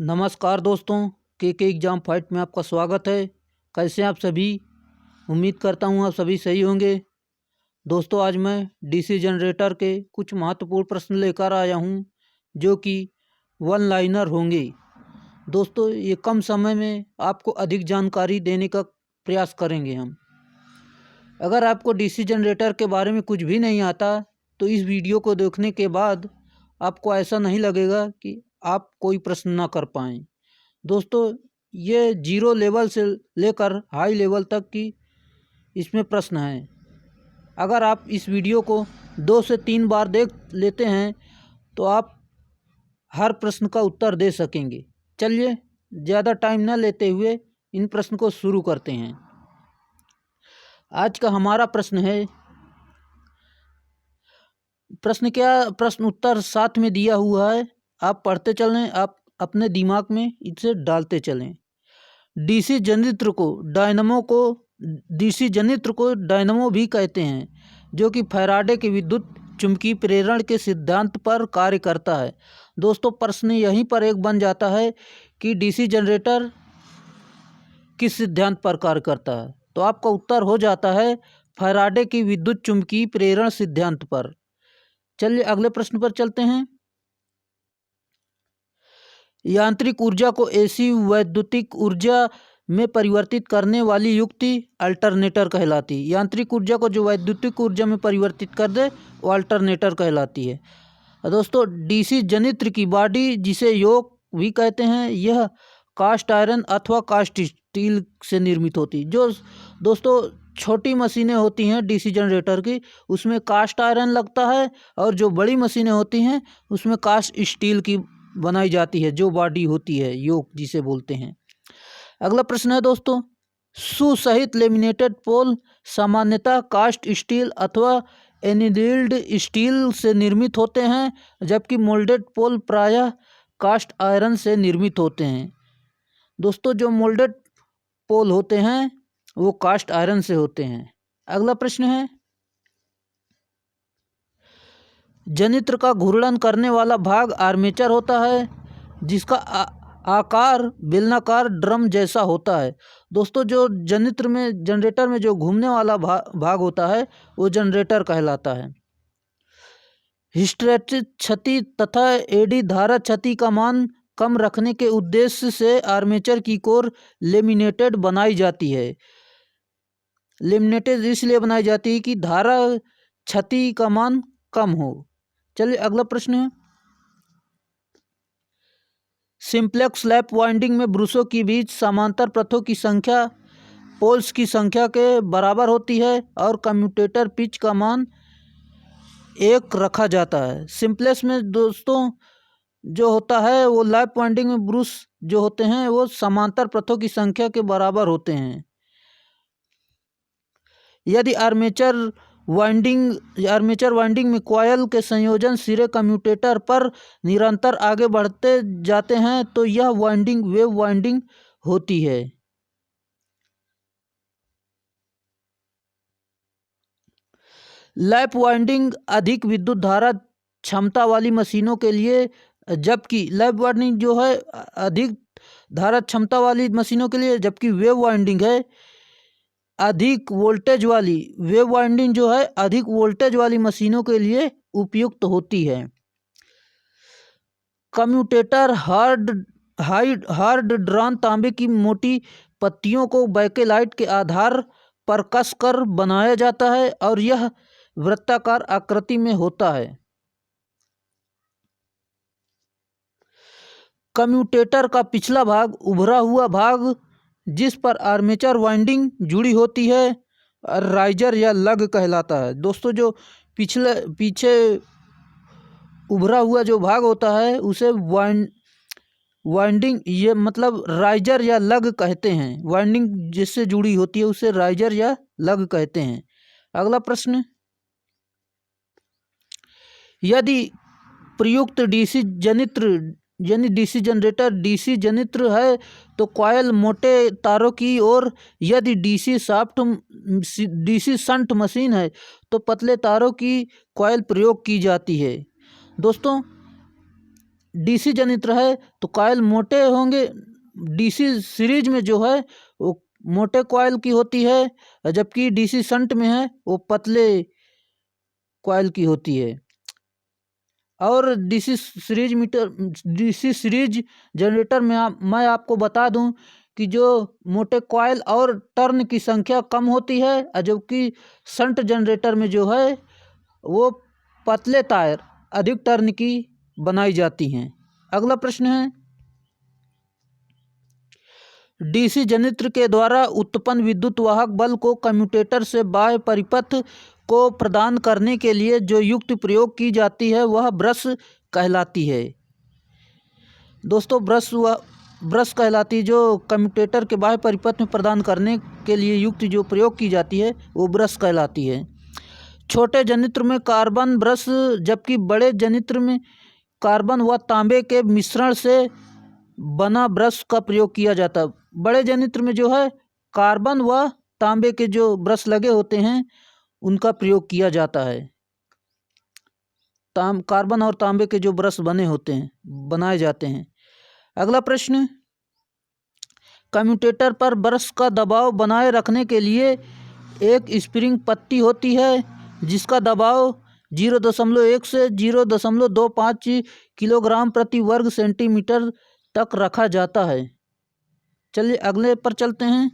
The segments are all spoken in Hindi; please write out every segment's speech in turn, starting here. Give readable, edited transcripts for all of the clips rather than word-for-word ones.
नमस्कार दोस्तों, के एग्ज़ाम फाइट में आपका स्वागत है। कैसे हैं आप सभी? उम्मीद करता हूं आप सभी सही होंगे। दोस्तों, आज मैं डीसी जनरेटर के कुछ महत्वपूर्ण प्रश्न लेकर आया हूं जो कि वन लाइनर होंगे। दोस्तों, ये कम समय में आपको अधिक जानकारी देने का प्रयास करेंगे हम। अगर आपको डीसी जनरेटर के बारे में कुछ भी नहीं आता तो इस वीडियो को देखने के बाद आपको ऐसा नहीं लगेगा कि आप कोई प्रश्न ना कर पाएँ। दोस्तों, ये जीरो लेवल से लेकर हाई लेवल तक की इसमें प्रश्न हैं। अगर आप इस वीडियो को 2 से 3 बार देख लेते हैं तो आप हर प्रश्न का उत्तर दे सकेंगे। चलिए, ज़्यादा टाइम न लेते हुए इन प्रश्न को शुरू करते हैं। आज का हमारा प्रश्न है, प्रश्न उत्तर साथ में दिया हुआ है, आप पढ़ते चलें, आप अपने दिमाग में इसे डालते चलें। डीसी जनित्र को डायनमो भी कहते हैं, जो कि फैराडे के विद्युत चुंबकीय प्रेरण के सिद्धांत पर कार्य करता है। दोस्तों, प्रश्न यहीं पर एक बन जाता है कि डीसी जनरेटर किस सिद्धांत पर कार्य करता है, तो आपका उत्तर हो जाता है फैराडे की विद्युत चुंबकीय प्रेरण सिद्धांत पर। चलिए अगले प्रश्न पर चलते हैं। यांत्रिक ऊर्जा को एसी वैद्युतिक ऊर्जा में परिवर्तित करने वाली युक्ति अल्टरनेटर कहलाती है। यांत्रिक ऊर्जा को जो वैद्युतिक ऊर्जा में परिवर्तित कर दे वो अल्टरनेटर कहलाती है। दोस्तों, डीसी जनित्र की बॉडी, जिसे योक भी कहते हैं, यह कास्ट आयरन अथवा कास्ट स्टील से निर्मित होती है। जो दोस्तों छोटी मशीनें होती हैं डीसी जनरेटर की, उसमें कास्ट आयरन लगता है, और जो बड़ी मशीनें होती हैं उसमें कास्ट स्टील की बनाई जाती है, जो बॉडी होती है योक जिसे बोलते हैं। अगला प्रश्न है दोस्तों, सुसहित लेमिनेटेड पोल सामान्यतः कास्ट स्टील अथवा एनिल्ड स्टील से निर्मित होते हैं, जबकि मोल्डेड पोल प्रायः कास्ट आयरन से निर्मित होते हैं। दोस्तों, जो मोल्डेड पोल होते हैं वो कास्ट आयरन से होते हैं। अगला प्रश्न है, जनित्र का घूर्णन करने वाला भाग आर्मेचर होता है, जिसका आकार बेलनाकार ड्रम जैसा होता है। दोस्तों, जो जनरेटर में जो घूमने वाला भाग होता है वो जनरेटर कहलाता है। हिस्टैरिसीस क्षति तथा एडी धारा क्षति का मान कम रखने के उद्देश्य से आर्मेचर की कोर लेमिनेटेड बनाई जाती है। लेमिनेटेड इसलिए बनाई जाती है कि धारा क्षति का मान कम हो। चलिए अगला प्रश्न है, सिंप्लेक्स लैप वाइंडिंग में ब्रशों के बीच समांतर पथों की संख्या पोल्स की संख्या के बराबर होती है, और कम्यूटेटर पिच का मान 1 रखा जाता है। सिंप्लेक्स में दोस्तों जो होता है वो लैप वाइंडिंग में ब्रश जो होते हैं वो समांतर पथों की संख्या के बराबर होते हैं। यदि आर्मेचर वाइंडिंग में कॉयल के संयोजन सिरे कम्यूटेटर पर निरंतर आगे बढ़ते जाते हैं तो यह वाइंडिंग वेव वाइंडिंग होती है। लैप वाइंडिंग अधिक विद्युत धारा क्षमता वाली मशीनों के लिए, जबकि लैप वाइंडिंग जो है अधिक धारा क्षमता वाली मशीनों के लिए, जबकि वेव वाइंडिंग है अधिक वोल्टेज वाली, वेव वाइंडिंग जो है अधिक वोल्टेज वाली मशीनों के लिए उपयुक्त होती है। कम्यूटेटर हार्ड ड्रॉन तांबे की मोटी पत्तियों को बैकेलाइट के आधार पर कसकर बनाया जाता है, और यह वृत्ताकार आकृति में होता है। कम्यूटेटर का पिछला भाग उभरा हुआ भाग, जिस पर आर्मेचर वाइंडिंग जुड़ी होती है, राइजर या लग कहलाता है। दोस्तों, जो पीछे उभरा हुआ जो भाग होता है उसे वाइंडिंग ये मतलब राइजर या लग कहते हैं। वाइंडिंग जिससे जुड़ी होती है उसे राइजर या लग कहते हैं। अगला प्रश्न, यदि प्रयुक्त डीसी जनरेटर है तो कॉयल मोटे तारों की, और यदि डीसी शंट मशीन है तो पतले तारों की कॉयल प्रयोग की जाती है। दोस्तों, डीसी जनरेटर है तो कॉइल मोटे होंगे, डीसी सीरीज में जो है वो मोटे कॉइल की होती है, जबकि डीसी शंट में है वो पतले कॉइल की होती है। और डीसी सीरीज जनरेटर में मैं आपको बता दूं कि जो मोटे कॉइल और टर्न की संख्या कम होती है, जबकि शंट जनरेटर में जो है वो पतले टायर अधिक टर्न की बनाई जाती हैं। अगला प्रश्न है, डीसी जनरेटर के द्वारा उत्पन्न विद्युत वाहक बल को कम्यूटेटर से बाह्य परिपथ को प्रदान करने के लिए जो युक्ति प्रयोग की जाती है वह ब्रश कहलाती है। दोस्तों ब्रश कहलाती है, जो कम्यूटेटर के बाह्य परिपथ में प्रदान करने के लिए युक्ति जो प्रयोग की जाती है वो ब्रश कहलाती है। छोटे जनरेटर में कार्बन ब्रश, जबकि बड़े जनरेटर में कार्बन व तांबे के मिश्रण से बना ब्रश का प्रयोग किया जाता है। बड़े जनरेटर में जो है कार्बन व तांबे के जो ब्रश लगे होते हैं उनका प्रयोग किया जाता है। कार्बन और तांबे के जो ब्रश बनाए जाते हैं। अगला प्रश्न, कम्यूटेटर पर ब्रश का दबाव बनाए रखने के लिए एक स्प्रिंग पत्ती होती है जिसका दबाव 0.1 से 0.25 किलोग्राम प्रति वर्ग सेंटीमीटर तक रखा जाता है। चलिए अगले पर चलते हैं।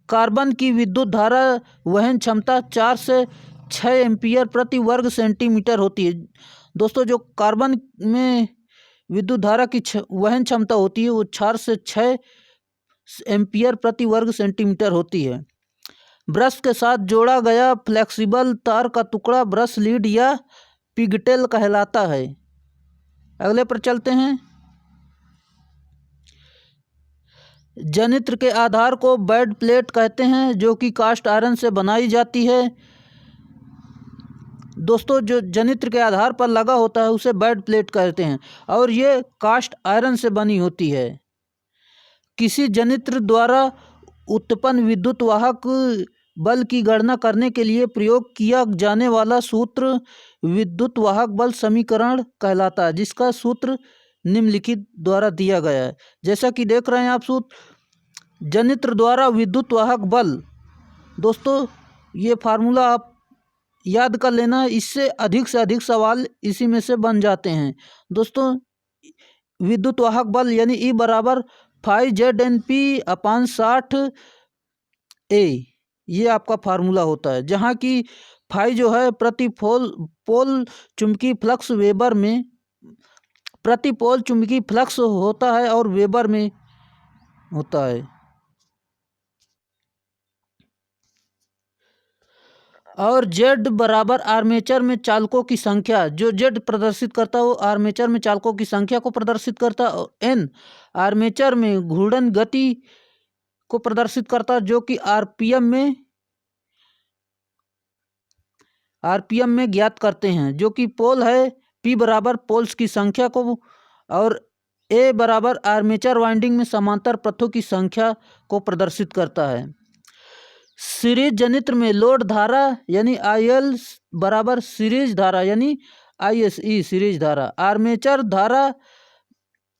कार्बन की विद्युत धारा वहन क्षमता 4 से 6 एम्पीयर प्रति वर्ग सेंटीमीटर होती है। दोस्तों जो कार्बन में विद्युत धारा की वहन क्षमता होती है वो 4 से 6 एम्पीयर प्रति वर्ग सेंटीमीटर होती है। ब्रश के साथ जोड़ा गया फ्लेक्सिबल तार का टुकड़ा ब्रश लीड या पिगटेल कहलाता है। अगले पर चलते हैं। जनरेटर के आधार को बेड प्लेट कहते हैं जो कि कास्ट आयरन से बनाई जाती है। दोस्तों जो जनरेटर के आधार पर लगा होता है उसे बेड प्लेट कहते हैं और ये कास्ट आयरन से बनी होती है। किसी जनरेटर द्वारा उत्पन्न विद्युत वाहक बल की गणना करने के लिए प्रयोग किया जाने वाला सूत्र विद्युत वाहक बल समीकरण कहलाता है, जिसका सूत्र निम्नलिखित द्वारा दिया गया है। जैसा कि देख रहे हैं आप सूत्र, जनरेटर द्वारा विद्युत वाहक बल। दोस्तों ये फार्मूला आप याद कर लेना, इससे अधिक से अधिक सवाल इसी में से बन जाते हैं। दोस्तों विद्युत वाहक बल यानी E बराबर 5ZNP/60 A, ये आपका फार्मूला होता है, जहाँ की फाई जो है प्रति पोल चुंबकीय फ्लक्स वेबर में, प्रति पोल चुंबकीय फ्लक्स होता है और वेबर में होता है। और Z बराबर आर्मेचर में चालकों की संख्या, जो Z प्रदर्शित करता है वो आर्मेचर में चालकों की संख्या को प्रदर्शित करता है, और N आर्मेचर में घूर्णन गति को प्रदर्शित करता है जो कि आरपीएम में ज्ञात करते हैं, जो कि पोल है P बराबर पोल्स की संख्या को, और A बराबर आर्मेचर वाइंडिंग में समांतर पथों की संख्या को प्रदर्शित करता है। सीरीज जनरेटर में लोड धारा यानी IL बराबर सीरीज धारा यानी ISE सीरीज धारा आर्मेचर धारा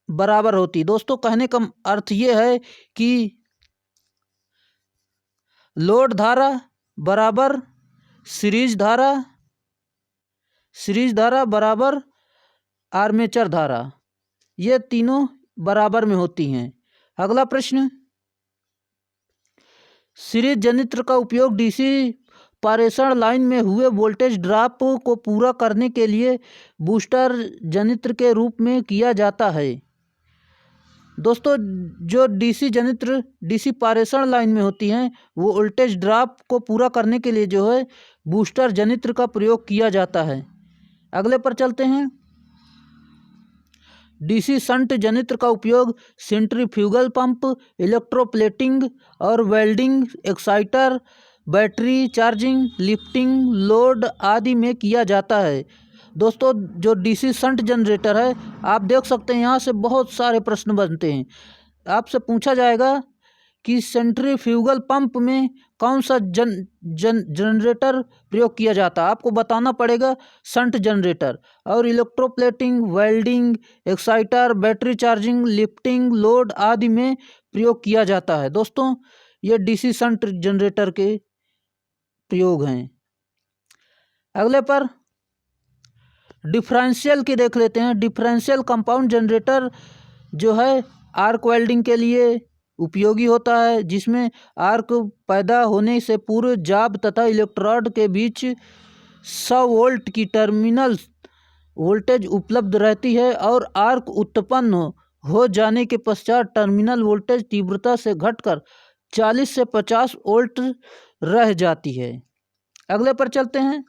बराबर होती। दोस्तों कहने का अर्थ ये है कि लोड धारा बराबर सीरीज धारा बराबर आर्मेचर धारा, ये तीनों बराबर में होती हैं। अगला प्रश्न, सीरीज जनरेटर का उपयोग डीसी पारेषण लाइन में हुए वोल्टेज ड्रॉप को पूरा करने के लिए बूस्टर जनरेटर के रूप में किया जाता है। दोस्तों जो डीसी जनरेटर डीसी पारेषण लाइन में होती हैं वो वोल्टेज ड्रॉप को पूरा करने के लिए जो है बूस्टर जनरेटर का प्रयोग किया जाता है। अगले पर चलते हैं। डीसी शंट जनरेटर का उपयोग सेंट्रीफ्यूगल पंप, इलेक्ट्रोप्लेटिंग और welding, exciter, battery charging, lifting, load आदि में किया जाता है। दोस्तों जो डीसी शंट जनरेटर है आप देख सकते हैं यहाँ से बहुत सारे प्रश्न बनते हैं। आपसे पूछा जाएगा कि सेंट्रीफ्यूगल पंप में कौन सा जनरेटर प्रयोग किया जाता है? आपको बताना पड़ेगा शंट जनरेटर। और electroplating, welding, exciter, battery charging, lifting, load आदि में प्रयोग किया जाता है। दोस्तों ये डीसी शंट जनरेटर के प्रयोग हैं। अगले पर डिफरेंशियल की देख लेते हैं। डिफरेंशियल कंपाउंड जनरेटर जो है आर्क वेल्डिंग के लिए उपयोगी होता है, जिसमें आर्क पैदा होने से पूर्व जाब तथा इलेक्ट्रोड के बीच 100 वोल्ट की टर्मिनल वोल्टेज उपलब्ध रहती है और आर्क उत्पन्न हो जाने के पश्चात टर्मिनल वोल्टेज तीव्रता से घटकर 40 से 50 वोल्ट रह जाती है। अगले पर चलते हैं।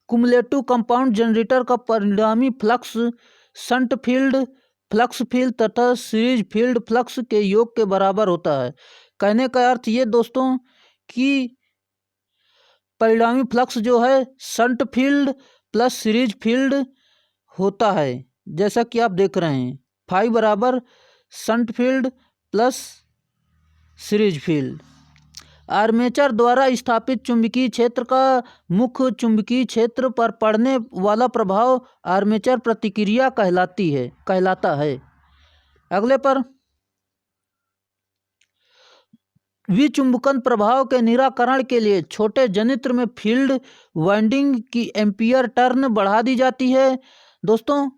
कुमुलेटिव कंपाउंड जनरेटर का परिणामी flux shunt field flux field तथा सीरीज फील्ड फ्लक्स के योग के बराबर होता है। कहने का अर्थ ये दोस्तों कि परिणामी फ्लक्स जो है shunt field plus series field होता है, जैसा कि आप देख रहे हैं। फाई बराबर shunt field plus series field. Armature द्वारा स्थापित चुंबकीय क्षेत्र का मुख्य चुंबकीय क्षेत्र पर पड़ने वाला प्रभाव आर्मेचर प्रतिक्रिया कहलाता है। अगले पर विचुंबकन प्रभाव के निराकरण के लिए छोटे जनित्र में फील्ड वाइंडिंग की एम्पियर टर्न बढ़ा दी जाती है। दोस्तों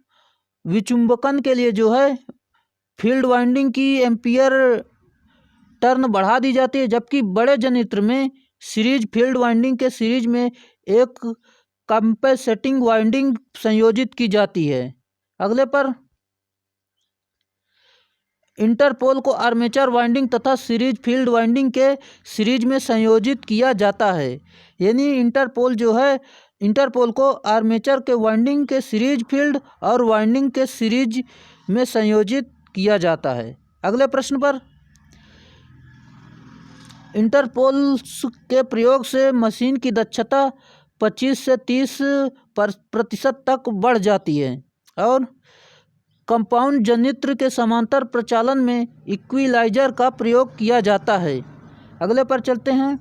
विचुंबकन के लिए जो है फील्ड वाइंडिंग की एम्पियर टर्न बढ़ा दी जाती है, जबकि बड़े जनित्र में सीरीज फील्ड वाइंडिंग के सीरीज में एक कंपेंसेटिंग वाइंडिंग संयोजित की जाती है। अगले पर इंटरपोल को आर्मेचर वाइंडिंग तथा सीरीज फील्ड वाइंडिंग के सीरीज में संयोजित किया जाता है। यानी इंटरपोल को आर्मेचर के वाइंडिंग के सीरीज फील्ड और वाइंडिंग के सीरीज में संयोजित किया जाता है। अगले प्रश्न पर इंटरपोल्स के प्रयोग से मशीन की दक्षता 25 से 30% तक बढ़ जाती है और कंपाउंड जनित्र के समांतर प्रचालन में इक्विलाइजर का प्रयोग किया जाता है। अगले पर चलते हैं।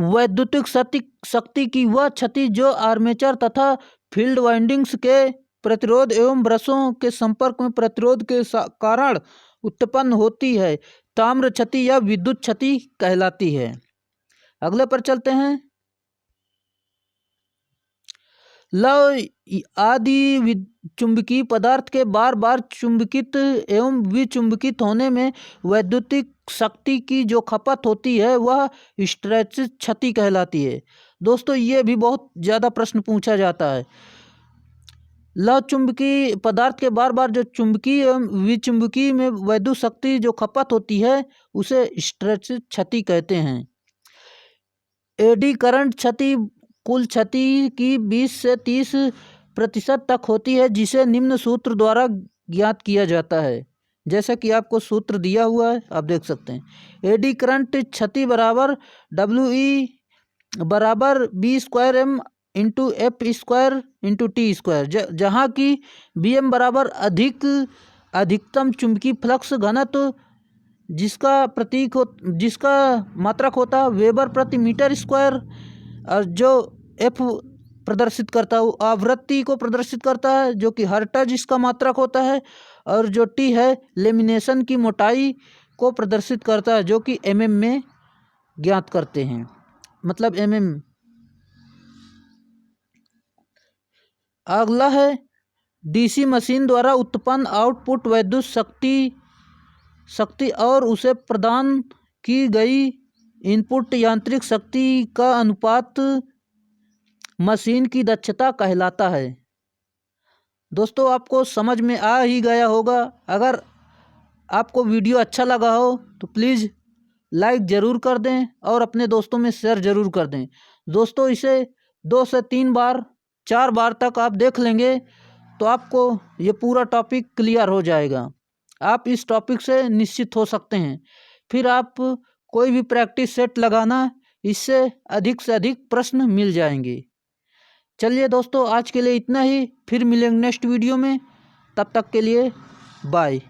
वैद्युतिक शक्ति की वह क्षति जो आर्मेचर तथा फील्ड वाइंडिंग्स के प्रतिरोध एवं ब्रशों के संपर्क में प्रतिरोध के कारण उत्पन्न होती है, ताम्र क्षति या विद्युत क्षति कहलाती है। अगले पर चलते हैं। लव आदि चुंबकीय पदार्थ के बार बार चुंबकित एवं विचुंबकित होने में वैद्युतिक शक्ति की जो खपत होती है वह हिस्टैरिसीस क्षति कहलाती है। दोस्तों ये भी बहुत ज़्यादा प्रश्न पूछा जाता है। लव चुंबकीय पदार्थ के बार बार जो चुंबकीय एवं विचुंबकीय में वैद्युत शक्ति जो खपत होती है उसे हिस्टैरिसीस क्षति कहते हैं। एडी करंट क्षति कुल क्षति की 20 से 30% तक होती है, जिसे निम्न सूत्र द्वारा ज्ञात किया जाता है। जैसा कि आपको सूत्र दिया हुआ है, आप देख सकते हैं। एडी करंट क्षति बराबर WE बराबर B²M into F² into T², जहाँ की BM बराबर अधिकतम चुंबकीय फ्लक्स घनत्व जिसका मात्रक होता है वेबर प्रति मीटर स्क्वायर, और जो F प्रदर्शित करता है वो आवृत्ति को प्रदर्शित करता है जो कि हर्ट्ज इसका मात्रक होता है, और जो T है लेमिनेशन की मोटाई को प्रदर्शित करता है जो कि mm में ज्ञात करते हैं, मतलब mm। अगला है डीसी मशीन द्वारा उत्पन्न आउटपुट वैद्युत शक्ति और उसे प्रदान की गई इनपुट यांत्रिक शक्ति का अनुपात मशीन की दक्षता कहलाता है। दोस्तों आपको समझ में आ ही गया होगा। अगर आपको वीडियो अच्छा लगा हो तो प्लीज़ लाइक ज़रूर कर दें और अपने दोस्तों में शेयर ज़रूर कर दें। दोस्तों इसे 2 से 3 बार 4 बार तक आप देख लेंगे तो आपको ये पूरा टॉपिक क्लियर हो जाएगा। आप इस टॉपिक से निश्चित हो सकते हैं। फिर आप कोई भी प्रैक्टिस सेट लगाना, इससे से अधिक प्रश्न मिल जाएंगे। चलिए दोस्तों आज के लिए इतना ही, फिर मिलेंगे नेक्स्ट वीडियो में। तब तक के लिए बाय।